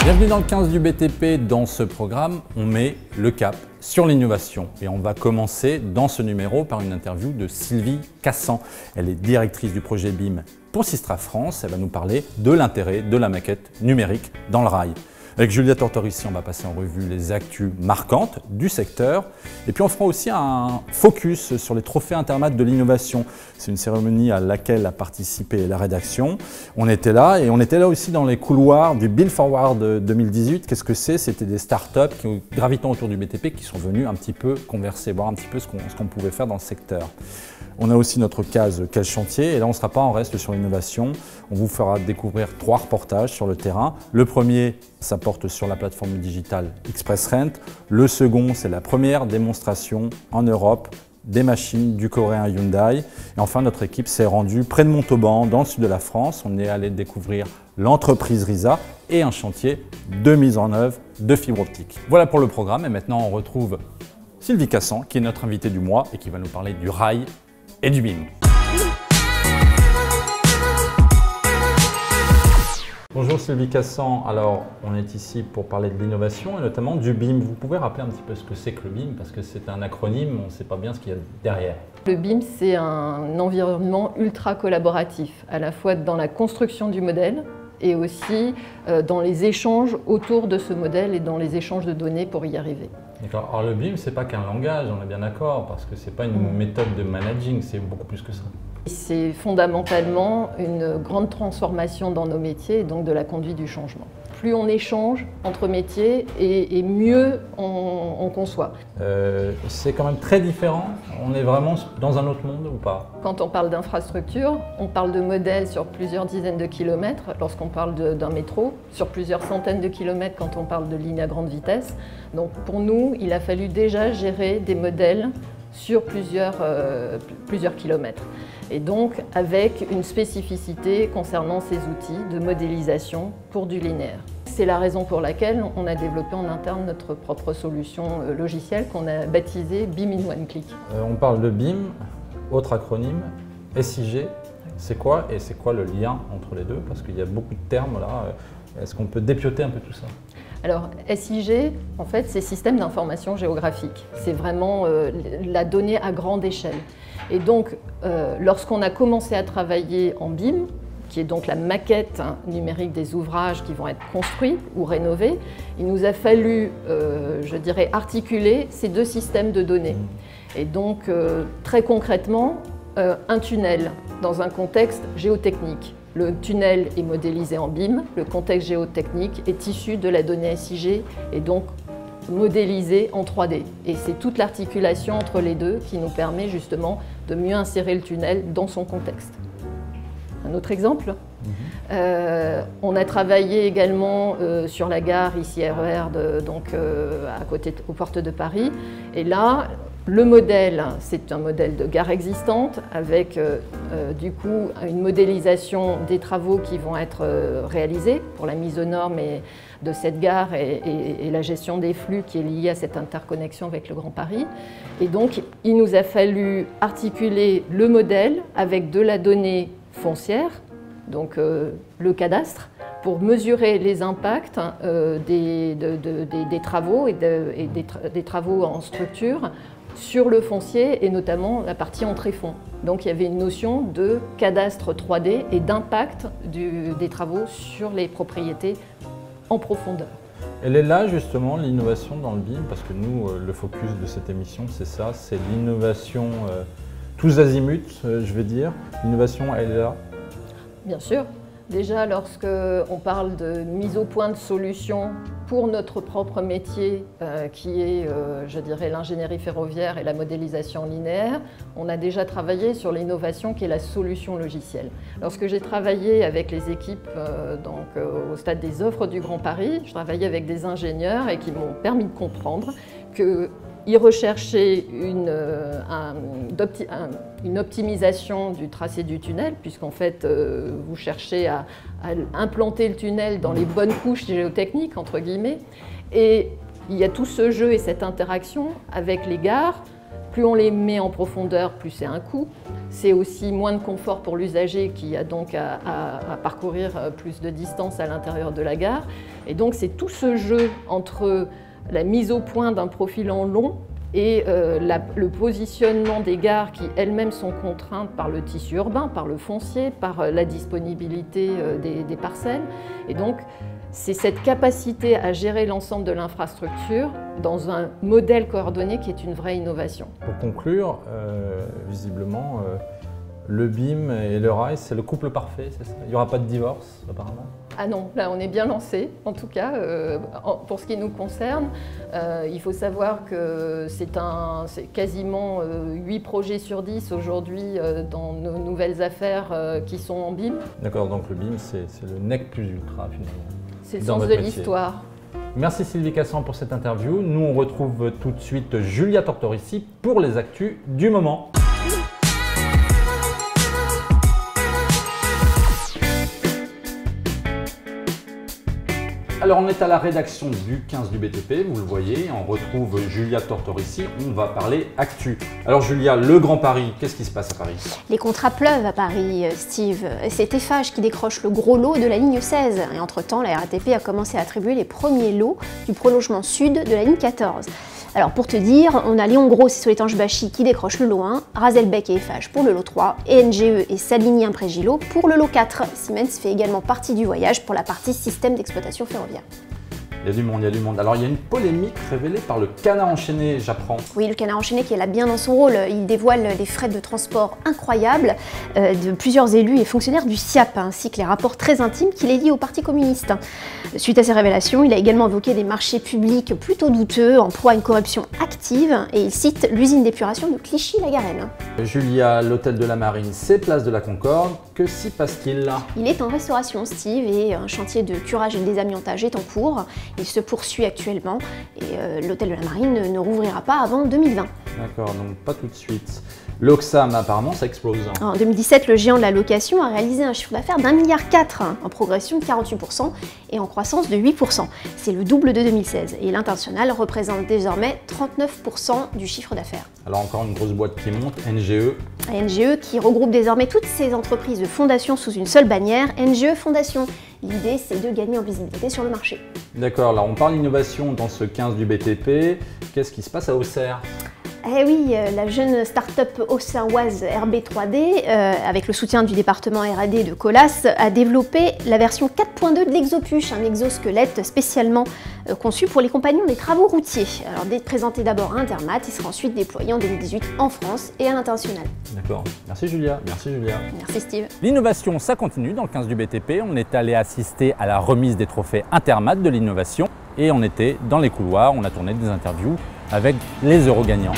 Bienvenue dans le 15 du BTP. Dans ce programme, on met le cap sur l'innovation. Et on va commencer dans ce numéro par une interview de Sylvie Cassan. Elle est directrice du projet BIM pour Systra France. Elle va nous parler de l'intérêt de la maquette numérique dans le rail. Avec Julia Tortorici, on va passer en revue les actus marquantes du secteur. Et puis on fera aussi un focus sur les trophées Intermat de l'innovation. C'est une cérémonie à laquelle a participé la rédaction. On était là et on était là aussi dans les couloirs du Build Forward 2018. Qu'est-ce que c'est? C'était des startups qui gravitant autour du BTP qui sont venus un petit peu converser, voir un petit peu ce qu'on pouvait faire dans le secteur. On a aussi notre case Quel chantier et là on ne sera pas en reste sur l'innovation. On vous fera découvrir 3 reportages sur le terrain. Le premier, ça porte sur la plateforme digitale Express Rent. Le second, c'est la première démonstration en Europe des machines du coréen Hyundai. Et enfin, notre équipe s'est rendue près de Montauban, dans le sud de la France. On est allé découvrir l'entreprise RISA et un chantier de mise en œuvre de fibre optique. Voilà pour le programme et maintenant on retrouve Sylvie Cassan qui est notre invitée du mois et qui va nous parler du rail et du BIM. Bonjour Sylvie Cassan, alors on est ici pour parler de l'innovation et notamment du BIM. Vous pouvez rappeler un petit peu ce que c'est que le BIM parce que c'est un acronyme, on ne sait pas bien ce qu'il y a derrière. Le BIM, c'est un environnement ultra collaboratif, à la fois dans la construction du modèle et aussi dans les échanges autour de ce modèle et dans les échanges de données pour y arriver. D'accord. Alors le BIM, c'est pas qu'un langage, on est bien d'accord, parce que c'est pas une méthode de managing, c'est beaucoup plus que ça. C'est fondamentalement une grande transformation dans nos métiers et donc de la conduite du changement. Plus on échange entre métiers et mieux on conçoit. C'est quand même très différent, on est vraiment dans un autre monde ou pas? Quand on parle d'infrastructure, on parle de modèles sur plusieurs dizaines de kilomètres lorsqu'on parle d'un métro, sur plusieurs centaines de kilomètres quand on parle de lignes à grande vitesse. Donc pour nous, il a fallu déjà gérer des modèles sur plusieurs kilomètres. Et donc avec une spécificité concernant ces outils de modélisation pour du linéaire. C'est la raison pour laquelle on a développé en interne notre propre solution logicielle qu'on a baptisée BIM in One Click. On parle de BIM, autre acronyme, SIG, c'est quoi et c'est quoi le lien entre les deux? Parce qu'il y a beaucoup de termes là, est-ce qu'on peut dépioter un peu tout ça? Alors SIG, en fait, c'est système d'information géographique. C'est vraiment la donnée à grande échelle. Et donc, lorsqu'on a commencé à travailler en BIM, qui est donc la maquette numérique des ouvrages qui vont être construits ou rénovés, il nous a fallu, je dirais, articuler ces deux systèmes de données. Et donc, très concrètement, un tunnel dans un contexte géotechnique. Le tunnel est modélisé en BIM, le contexte géotechnique est issu de la donnée SIG et donc modélisé en 3D. Et c'est toute l'articulation entre les deux qui nous permet justement de mieux insérer le tunnel dans son contexte. Un autre exemple, on a travaillé également sur la gare ici RER, à côté aux portes de Paris. Et là, le modèle, c'est un modèle de gare existante avec du coup une modélisation des travaux qui vont être réalisés pour la mise aux normes de cette gare et la gestion des flux qui est liée à cette interconnexion avec le Grand Paris. Et donc, il nous a fallu articuler le modèle avec de la donnée foncière, donc le cadastre, pour mesurer les impacts des travaux et des travaux en structure sur le foncier et notamment la partie entrée-fond. Donc il y avait une notion de cadastre 3D et d'impact des travaux sur les propriétés en profondeur. Elle est là justement l'innovation dans le BIM, parce que nous, le focus de cette émission, c'est ça, c'est l'innovation tous azimuts, je vais dire. L'innovation, elle est là. Bien sûr. Déjà, lorsqu'on parle de mise au point de solutions pour notre propre métier, qui est, je dirais, l'ingénierie ferroviaire et la modélisation linéaire, on a déjà travaillé sur l'innovation qui est la solution logicielle. Lorsque j'ai travaillé avec les équipes au stade des offres du Grand Paris, je travaillais avec des ingénieurs et qui m'ont permis de comprendre qu'ils recherchaient une optimisation du tracé du tunnel, puisqu'en fait, vous cherchez à implanter le tunnel dans les bonnes couches géotechniques, entre guillemets. Et il y a tout ce jeu et cette interaction avec les gares Plus on les met en profondeur, plus c'est un coût. C'est aussi moins de confort pour l'usager qui a donc à parcourir plus de distance à l'intérieur de la gare. Et donc c'est tout ce jeu entre la mise au point d'un profil en long et le positionnement des gares qui elles-mêmes sont contraintes par le tissu urbain, par le foncier, par la disponibilité des parcelles. Et donc c'est cette capacité à gérer l'ensemble de l'infrastructure dans un modèle coordonné qui est une vraie innovation. Pour conclure, visiblement, le BIM et le rail, c'est le couple parfait, c'est ça? Il n'y aura pas de divorce, apparemment? Ah non, là on est bien lancé, en tout cas, pour ce qui nous concerne. Il faut savoir que c'est quasiment 8 projets sur 10 aujourd'hui dans nos nouvelles affaires qui sont en BIM. D'accord, donc le BIM, c'est le nec plus ultra, finalement. C'est le sens de l'histoire. Merci Sylvie Cassan pour cette interview. Nous, on retrouve tout de suite Julia Tortorici pour les actus du moment. Alors on est à la rédaction du 15 du BTP, vous le voyez, on retrouve Julia Tortorici, on va parler actu. Alors Julia, le Grand Paris, qu'est-ce qui se passe à Paris? Les contrats pleuvent à Paris, Steve. C'est Eiffage qui décroche le gros lot de la ligne 16. Et entre-temps, la RATP a commencé à attribuer les premiers lots du prolongement sud de la ligne 14. Alors pour te dire, on a Léon Gros et Soletanche-Bachy qui décrochent le lot 1, Razelbeck et Eiffage pour le lot 3, et NGE et Saligny-Imprégilo pour le lot 4. Siemens fait également partie du voyage pour la partie système d'exploitation ferroviaire. Il y a du monde, il y a du monde. Alors il y a une polémique révélée par le Canard enchaîné, j'apprends. Oui, le Canard enchaîné qui est là bien dans son rôle. Il dévoile les frais de transport incroyables de plusieurs élus et fonctionnaires du SIAP, ainsi que les rapports très intimes qui les lient au Parti communiste. Suite à ces révélations, il a également évoqué des marchés publics plutôt douteux, en proie à une corruption active, et il cite l'usine d'épuration de Clichy-la-Garenne. Julia, l'hôtel de la Marine, c'est place de la Concorde. Que s'y passe-t-il là? Il est en restauration, Steve, et un chantier de curage et de désamiantage est en cours. Il se poursuit actuellement et l'hôtel de la Marine ne rouvrira pas avant 2020. D'accord, donc pas tout de suite. L'Oxam, apparemment, ça explose. En 2017, le géant de la location a réalisé un chiffre d'affaires d'1,4 milliard, en progression de 48% et en croissance de 8%. C'est le double de 2016 et l'international représente désormais 39% du chiffre d'affaires. Alors encore une grosse boîte qui monte, NGE. NGE qui regroupe désormais toutes ces entreprises de fondation sous une seule bannière, NGE Fondation. L'idée, c'est de gagner en visibilité sur le marché. D'accord, là on parle d'innovation dans ce 15 du BTP. Qu'est-ce qui se passe à Auxerre? Eh oui, la jeune start-up auxerroise RB3D, avec le soutien du département R&D de Colas, a développé la version 4.2 de l'Exopuche, un exosquelette spécialement conçu pour les compagnons des travaux routiers. Alors, présenté d'abord à Intermat, il sera ensuite déployé en 2018 en France et à l'international. D'accord, merci Julia. Merci Julia. Merci Steve. L'innovation, ça continue dans le 15 du BTP. On est allé assister à la remise des trophées Intermat de l'innovation et on était dans les couloirs, on a tourné des interviews avec les euros gagnants.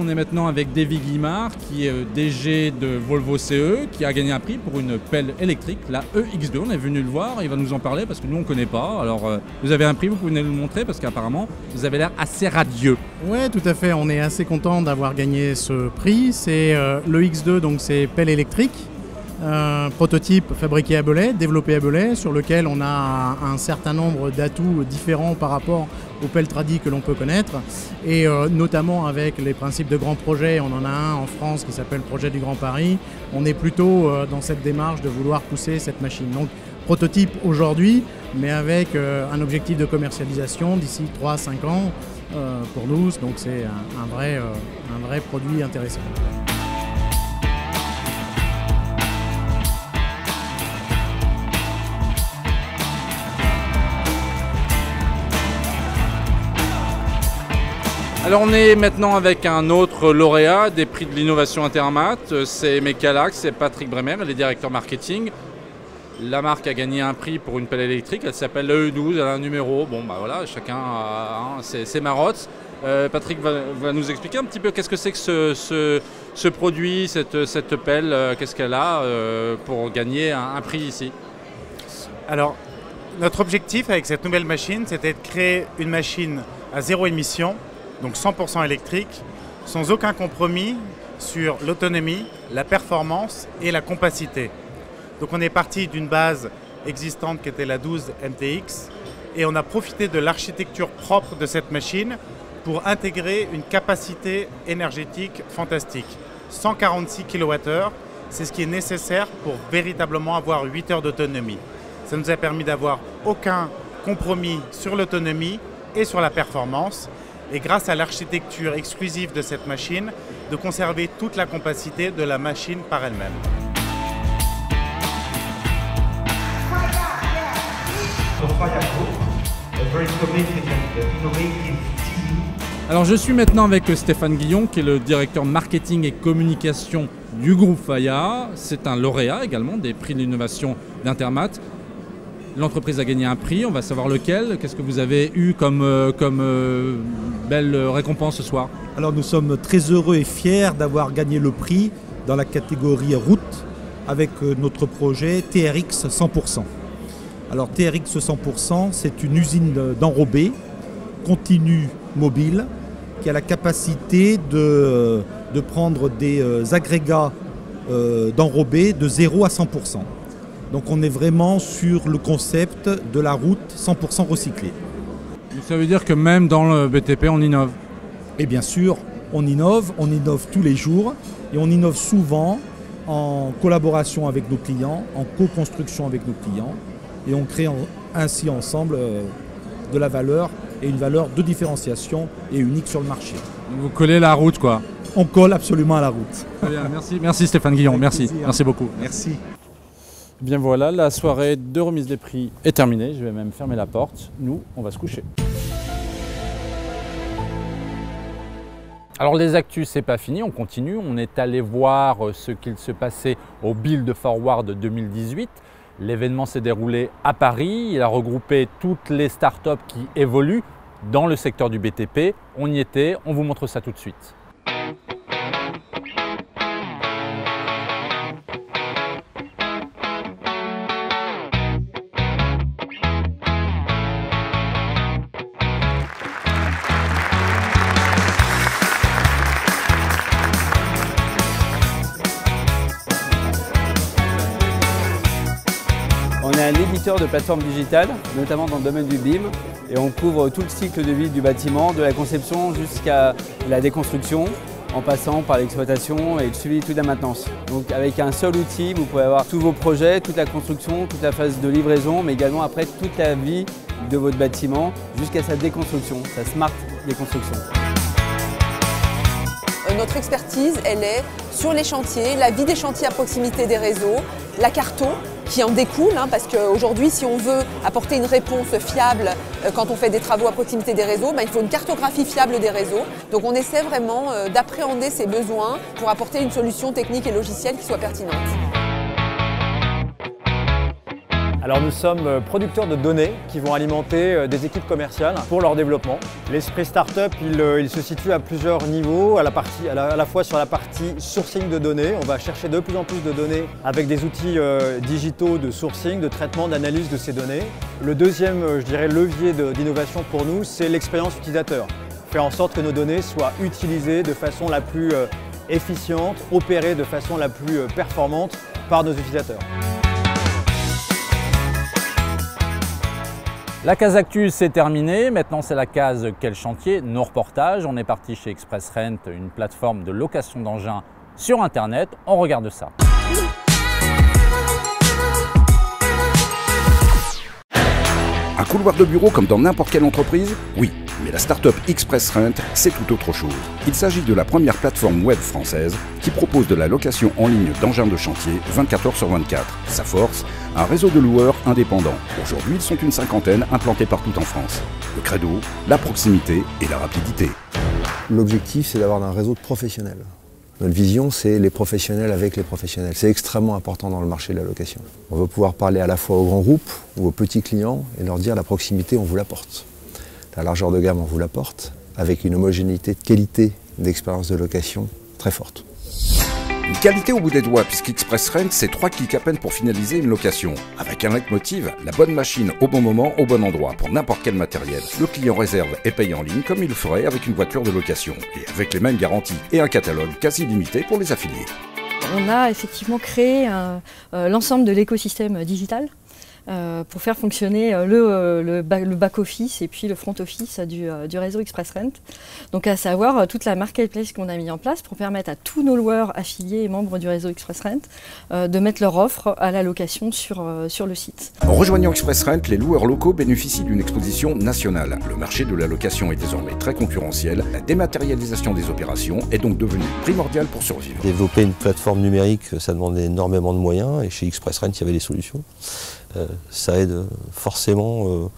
On est maintenant avec Davy Guimard, qui est DG de Volvo CE, qui a gagné un prix pour une pelle électrique, la EX2. On est venu le voir, il va nous en parler parce que nous on ne connaît pas. Alors vous avez un prix, vous pouvez nous le montrer parce qu'apparemment vous avez l'air assez radieux. Ouais, tout à fait, on est assez content d'avoir gagné ce prix. C'est le X2, donc c'est pelle électrique. Un prototype fabriqué à Belay, développé à Belay, sur lequel on a un certain nombre d'atouts différents par rapport aux pelles tradis que l'on peut connaître, et notamment avec les principes de grands projets. On en a un en France qui s'appelle Projet du Grand Paris. On est plutôt dans cette démarche de vouloir pousser cette machine. Donc prototype aujourd'hui, mais avec un objectif de commercialisation d'ici 3 à 5 ans pour nous, donc c'est un vrai produit intéressant. Alors on est maintenant avec un autre lauréat des prix de l'innovation Intermat, c'est Mecalax, c'est Patrick Bremer, elle est directeur marketing. La marque a gagné un prix pour une pelle électrique, elle s'appelle l'EE12, elle a un numéro, bon bah voilà, chacun a ses marottes. Patrick va nous expliquer un petit peu qu'est-ce que c'est que ce produit, cette pelle, qu'est-ce qu'elle a pour gagner un prix ici. Alors, notre objectif avec cette nouvelle machine, c'était de créer une machine à zéro émission, donc 100% électrique, sans aucun compromis sur l'autonomie, la performance et la compacité. Donc on est parti d'une base existante qui était la 12 MTX et on a profité de l'architecture propre de cette machine pour intégrer une capacité énergétique fantastique. 146 kWh, c'est ce qui est nécessaire pour véritablement avoir 8 heures d'autonomie. Ça nous a permis d'avoir aucun compromis sur l'autonomie et sur la performance. Et grâce à l'architecture exclusive de cette machine, de conserver toute la compacité de la machine par elle-même. Alors je suis maintenant avec Stéphane Guillon, qui est le directeur marketing et communication du groupe Faya. C'est un lauréat également des prix de l'innovation d'Intermat. L'entreprise a gagné un prix, on va savoir lequel. Qu'est-ce que vous avez eu comme belle récompense ce soir? Alors nous sommes très heureux et fiers d'avoir gagné le prix dans la catégorie route avec notre projet TRX 100%. Alors TRX 100%, c'est une usine d'enrobé continue mobile qui a la capacité de prendre des agrégats d'enrobé de 0 à 100%. Donc on est vraiment sur le concept de la route 100% recyclée. Ça veut dire que même dans le BTP, on innove? Et bien sûr, on innove tous les jours et on innove souvent en collaboration avec nos clients, en co-construction avec nos clients et on crée ainsi ensemble de la valeur et une valeur de différenciation et unique sur le marché. Vous collez la route quoi? On colle absolument à la route. Très bien, merci Stéphane Guillon, merci beaucoup. Merci. Bien voilà, la soirée de remise des prix est terminée. Je vais même fermer la porte. Nous, on va se coucher. Alors les actus, c'est pas fini, on continue. On est allé voir ce qu'il se passait au Build Forward 2018. L'événement s'est déroulé à Paris. Il a regroupé toutes les startups qui évoluent dans le secteur du BTP. On y était, on vous montre ça tout de suite. On est un éditeur de plateformes digitales, notamment dans le domaine du BIM, et on couvre tout le cycle de vie du bâtiment, de la conception jusqu'à la déconstruction, en passant par l'exploitation et le suivi de toute la maintenance. Donc avec un seul outil, vous pouvez avoir tous vos projets, toute la construction, toute la phase de livraison, mais également après toute la vie de votre bâtiment jusqu'à sa déconstruction, sa smart déconstruction. Notre expertise, elle est sur les chantiers, la vie des chantiers à proximité des réseaux, la carto qui en découle, parce qu'aujourd'hui, si on veut apporter une réponse fiable quand on fait des travaux à proximité des réseaux, il faut une cartographie fiable des réseaux. Donc on essaie vraiment d'appréhender ces besoins pour apporter une solution technique et logicielle qui soit pertinente. Alors nous sommes producteurs de données qui vont alimenter des équipes commerciales pour leur développement. L'esprit startup, il se situe à plusieurs niveaux, à la fois sur la partie sourcing de données. On va chercher de plus en plus de données avec des outils digitaux de sourcing, de traitement, d'analyse de ces données. Le deuxième, je dirais, levier d'innovation pour nous, c'est l'expérience utilisateur. Faire en sorte que nos données soient utilisées de façon la plus efficiente, opérées de façon la plus performante par nos utilisateurs. La case actu, c'est terminé. Maintenant, c'est la case Quel chantier? Nos reportages. On est parti chez Express Rent, une plateforme de location d'engins sur Internet. On regarde ça. Un couloir de bureau comme dans n'importe quelle entreprise? Oui, mais la start-up Express Rent, c'est tout autre chose. Il s'agit de la première plateforme web française qui propose de la location en ligne d'engins de chantier 24 heures sur 24. Sa force, un réseau de loueurs indépendants. Aujourd'hui, ils sont une cinquantaine implantés partout en France. Le credo, la proximité et la rapidité. L'objectif, c'est d'avoir un réseau de professionnels. Notre vision, c'est les professionnels avec les professionnels. C'est extrêmement important dans le marché de la location. On veut pouvoir parler à la fois aux grands groupes ou aux petits clients et leur dire la proximité, on vous l'apporte. La largeur de gamme, on vous l'apporte, avec une homogénéité de qualité d'expérience de location très forte. Une qualité au bout des doigts, puisqu'Express Rent, c'est 3 clics à peine pour finaliser une location. Avec un leitmotiv, la bonne machine au bon moment, au bon endroit, pour n'importe quel matériel. Le client réserve et paye en ligne comme il le ferait avec une voiture de location. Et avec les mêmes garanties et un catalogue quasi limité pour les affiliés. On a effectivement créé l'ensemble de l'écosystème digital pour faire fonctionner le back-office et puis le front-office du réseau Express Rent. Donc à savoir toute la marketplace qu'on a mis en place pour permettre à tous nos loueurs affiliés et membres du réseau Express Rent de mettre leur offre à la location sur le site. En rejoignant Express Rent, les loueurs locaux bénéficient d'une exposition nationale. Le marché de la location est désormais très concurrentiel. La dématérialisation des opérations est donc devenue primordiale pour survivre. Développer une plateforme numérique, ça demandait énormément de moyens et chez Express Rent, il y avait des solutions. Ça aide forcément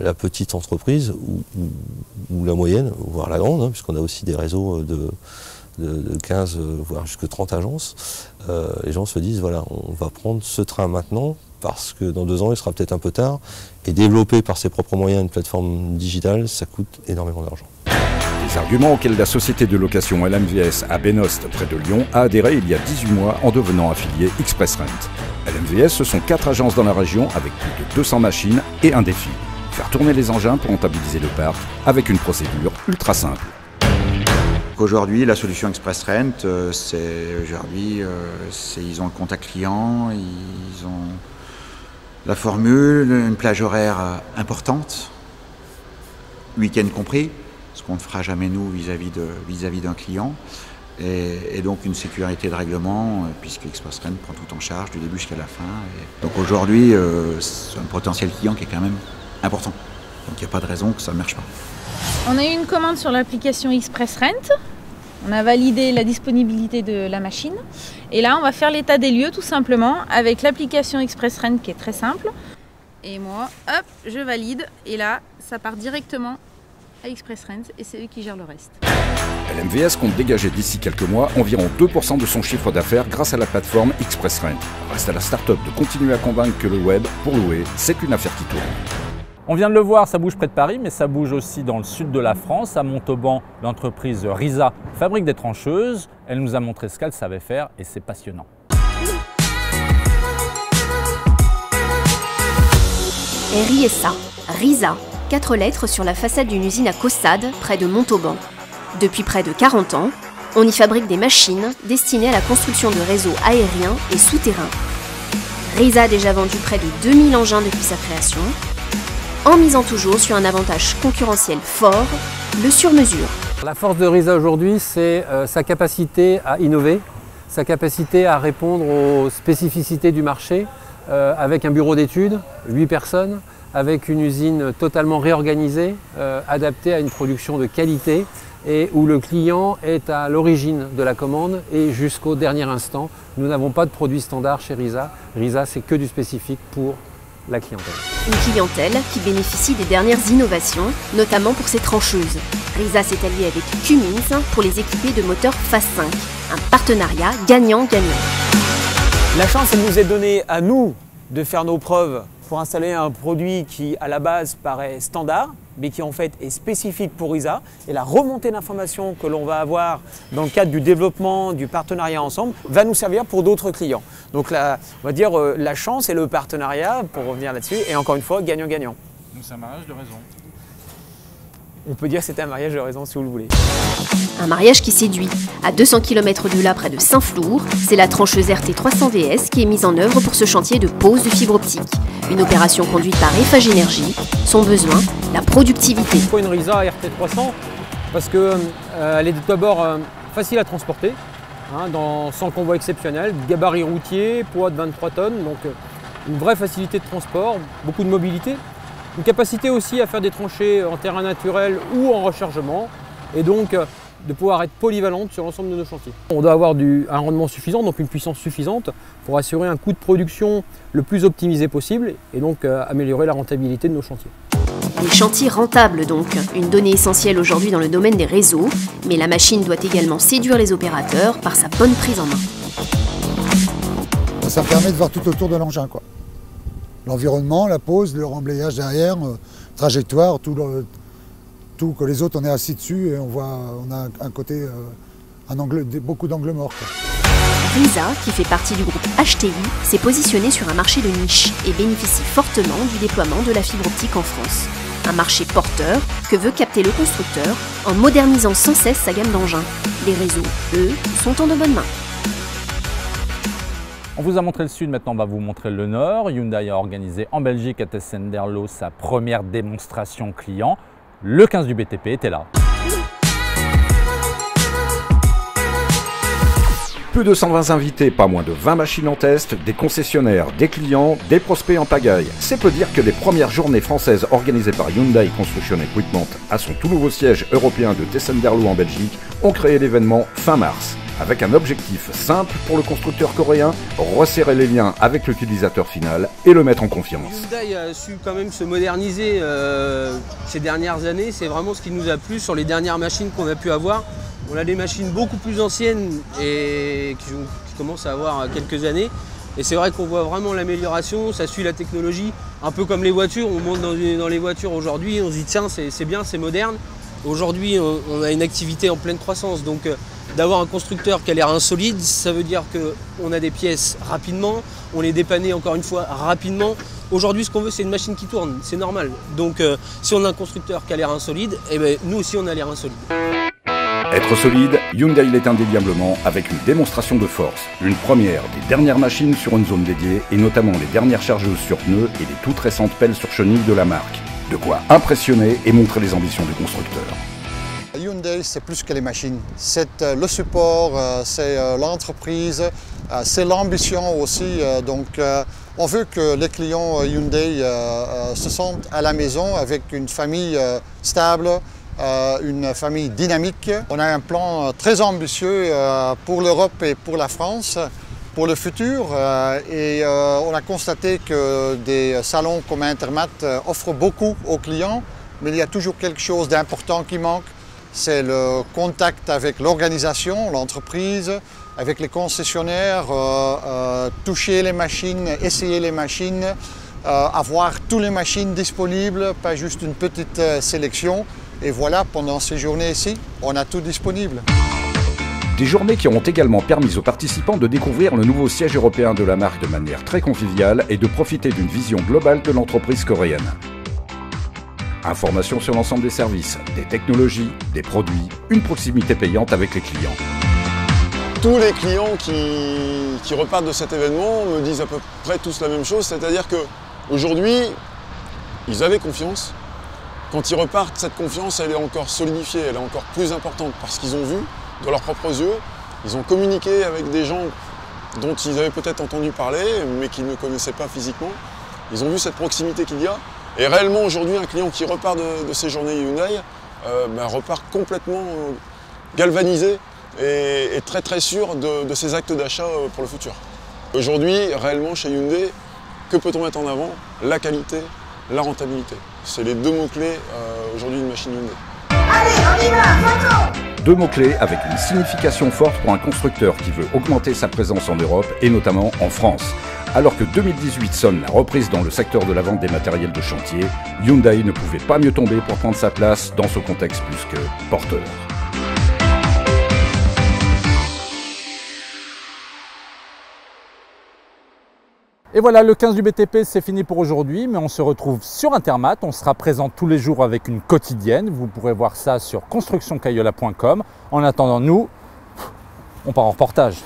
la petite entreprise ou la moyenne, voire la grande, hein, puisqu'on a aussi des réseaux de 15, voire jusqu'à 30 agences. Les gens se disent, voilà, on va prendre ce train maintenant, parce que dans 2 ans, il sera peut-être un peu tard, et développer par ses propres moyens une plateforme digitale, ça coûte énormément d'argent. Les arguments auxquels la société de location LMVS à Benost, près de Lyon, a adhéré il y a 18 mois en devenant affilié Express Rent. LMVS, ce sont 4 agences dans la région avec plus de 200 machines et un défi. Faire tourner les engins pour rentabiliser le parc avec une procédure ultra simple. Aujourd'hui, la solution Express Rent, ils ont le contact client, ils ont la formule, une plage horaire importante, week-end compris, ce qu'on ne fera jamais nous vis-à-vis d'un client, et donc une sécurité de règlement, puisque Express Rent prend tout en charge du début jusqu'à la fin. Et donc aujourd'hui, c'est un potentiel client qui est quand même important. Donc il n'y a pas de raison que ça ne marche pas. On a eu une commande sur l'application Express Rent. On a validé la disponibilité de la machine. Et là, on va faire l'état des lieux tout simplement avec l'application Express Rent qui est très simple. Et moi, hop, je valide. Et là, ça part directement à Express Rent et c'est eux qui gèrent le reste. LMVS compte dégager d'ici quelques mois environ 2% de son chiffre d'affaires grâce à la plateforme Express Rent. Reste à la start-up de continuer à convaincre que le web, pour louer, c'est une affaire qui tourne. On vient de le voir, ça bouge près de Paris, mais ça bouge aussi dans le sud de la France. À Montauban, l'entreprise Risa fabrique des trancheuses. Elle nous a montré ce qu'elle savait faire et c'est passionnant. RISA, Risa, 4 lettres sur la façade d'une usine à Caussade, près de Montauban. Depuis près de 40 ans, on y fabrique des machines destinées à la construction de réseaux aériens et souterrains. Risa a déjà vendu près de 2000 engins depuis sa création, en misant toujours sur un avantage concurrentiel fort, le sur-mesure. La force de Risa aujourd'hui, c'est sa capacité à innover, sa capacité à répondre aux spécificités du marché, avec un bureau d'études, 8 personnes, avec une usine totalement réorganisée, adaptée à une production de qualité et où le client est à l'origine de la commande et jusqu'au dernier instant. Nous n'avons pas de produit standard chez Risa. Risa, c'est que du spécifique pour la clientèle. Une clientèle qui bénéficie des dernières innovations, notamment pour ses trancheuses. Risa s'est allié avec Cummins pour les équiper de moteurs Phase 5. Un partenariat gagnant-gagnant. La chance, elle nous est donnée à nous de faire nos preuves pour installer un produit qui, à la base, paraît standard, mais qui en fait est spécifique pour Risa. Et la remontée d'informations que l'on va avoir dans le cadre du développement, du partenariat ensemble, va nous servir pour d'autres clients. Donc là, on va dire la chance et le partenariat, pour revenir là-dessus, et encore une fois, gagnant-gagnant. Donc c'est un mariage de raison. On peut dire que c'était un mariage de raison si vous le voulez. Un mariage qui séduit. À 200 km de là, près de Saint-Flour, c'est la trancheuse RT300 VS qui est mise en œuvre pour ce chantier de pose de fibre optique. Une opération conduite par Eiffage Énergie. Son besoin, la productivité. Pourquoi une Risa RT300? Parce qu'elle est d'abord facile à transporter, sans convoi exceptionnel, gabarit routier, poids de 23 tonnes, donc une vraie facilité de transport, beaucoup de mobilité. Une capacité aussi à faire des tranchées en terrain naturel ou en rechargement et donc de pouvoir être polyvalente sur l'ensemble de nos chantiers. On doit avoir un rendement suffisant, donc une puissance suffisante pour assurer un coût de production le plus optimisé possible et donc améliorer la rentabilité de nos chantiers. Des chantiers rentables donc, une donnée essentielle aujourd'hui dans le domaine des réseaux, mais la machine doit également séduire les opérateurs par sa bonne prise en main. Ça permet de voir tout autour de l'engin, quoi. L'environnement, la pose, le remblayage derrière, trajectoire, tout que les autres on est assis dessus et on a un côté, beaucoup d'angles morts, quoi. Risa, qui fait partie du groupe HTI, s'est positionné sur un marché de niche et bénéficie fortement du déploiement de la fibre optique en France. Un marché porteur que veut capter le constructeur en modernisant sans cesse sa gamme d'engins. Les réseaux, eux, sont en de bonnes mains. On vous a montré le sud, maintenant on va vous montrer le nord. Hyundai a organisé en Belgique à Tessenderlo sa première démonstration client. Le 15 du BTP était là. Plus de 120 invités, pas moins de 20 machines en test, des concessionnaires, des clients, des prospects en pagaille. C'est peu dire que les premières journées françaises organisées par Hyundai Construction Equipment à son tout nouveau siège européen de Tessenderlo en Belgique ont créé l'événement fin mars. Avec un objectif simple pour le constructeur coréen, resserrer les liens avec l'utilisateur final et le mettre en confiance. Hyundai a su quand même se moderniser ces dernières années, c'est vraiment ce qui nous a plu sur les dernières machines qu'on a pu avoir. On a des machines beaucoup plus anciennes et qui commencent à avoir quelques années. Et c'est vrai qu'on voit vraiment l'amélioration, ça suit la technologie. Un peu comme les voitures, on monte dans les voitures aujourd'hui, on se dit tiens c'est bien, c'est moderne. Aujourd'hui on a une activité en pleine croissance, donc d'avoir un constructeur qui a l'air insolide, ça veut dire qu'on a des pièces rapidement, on les dépanne encore une fois rapidement. Aujourd'hui ce qu'on veut c'est une machine qui tourne, c'est normal. Donc si on a un constructeur qui a l'air insolide, eh ben, nous aussi on a l'air insolide. Être solide, Hyundai l'est indéniablement avec une démonstration de force. Une première des dernières machines sur une zone dédiée et notamment les dernières chargeuses sur pneus et les toutes récentes pelles sur chenilles de la marque. De quoi impressionner et montrer les ambitions du constructeur. Hyundai, c'est plus que les machines. C'est le support, c'est l'entreprise, c'est l'ambition aussi. Donc, on veut que les clients Hyundai se sentent à la maison avec une famille stable, une famille dynamique. On a un plan très ambitieux pour l'Europe et pour la France, pour le futur. Et on a constaté que des salons comme Intermat offrent beaucoup aux clients, mais il y a toujours quelque chose d'important qui manque. C'est le contact avec l'organisation, l'entreprise, avec les concessionnaires, toucher les machines, essayer les machines, avoir toutes les machines disponibles, pas juste une petite sélection. Et voilà, pendant ces journées ici, on a tout disponible. Des journées qui auront également permis aux participants de découvrir le nouveau siège européen de la marque de manière très conviviale et de profiter d'une vision globale de l'entreprise coréenne. Informations sur l'ensemble des services, des technologies, des produits, une proximité payante avec les clients. Tous les clients qui repartent de cet événement me disent à peu près tous la même chose, c'est-à-dire qu'aujourd'hui, ils avaient confiance. Quand ils repartent, cette confiance, elle est encore solidifiée, elle est encore plus importante parce qu'ils ont vu de leurs propres yeux, ils ont communiqué avec des gens dont ils avaient peut-être entendu parler, mais qu'ils ne connaissaient pas physiquement. Ils ont vu cette proximité qu'il y a. Et réellement, aujourd'hui, un client qui repart de ces journées Hyundai repart complètement galvanisé et très très sûr de ses actes d'achat pour le futur. Aujourd'hui, réellement, chez Hyundai, que peut-on mettre en avant? La qualité, la rentabilité. C'est les deux mots-clés aujourd'hui d'une machine Hyundai. Allez, on y va, photo! Deux mots-clés avec une signification forte pour un constructeur qui veut augmenter sa présence en Europe et notamment en France. Alors que 2018 sonne la reprise dans le secteur de la vente des matériels de chantier, Hyundai ne pouvait pas mieux tomber pour prendre sa place dans ce contexte plus que porteur. Et voilà, le 15 du BTP, c'est fini pour aujourd'hui, mais on se retrouve sur Intermat. On sera présent tous les jours avec une quotidienne. Vous pourrez voir ça sur constructioncayola.com. En attendant, nous, on part en reportage.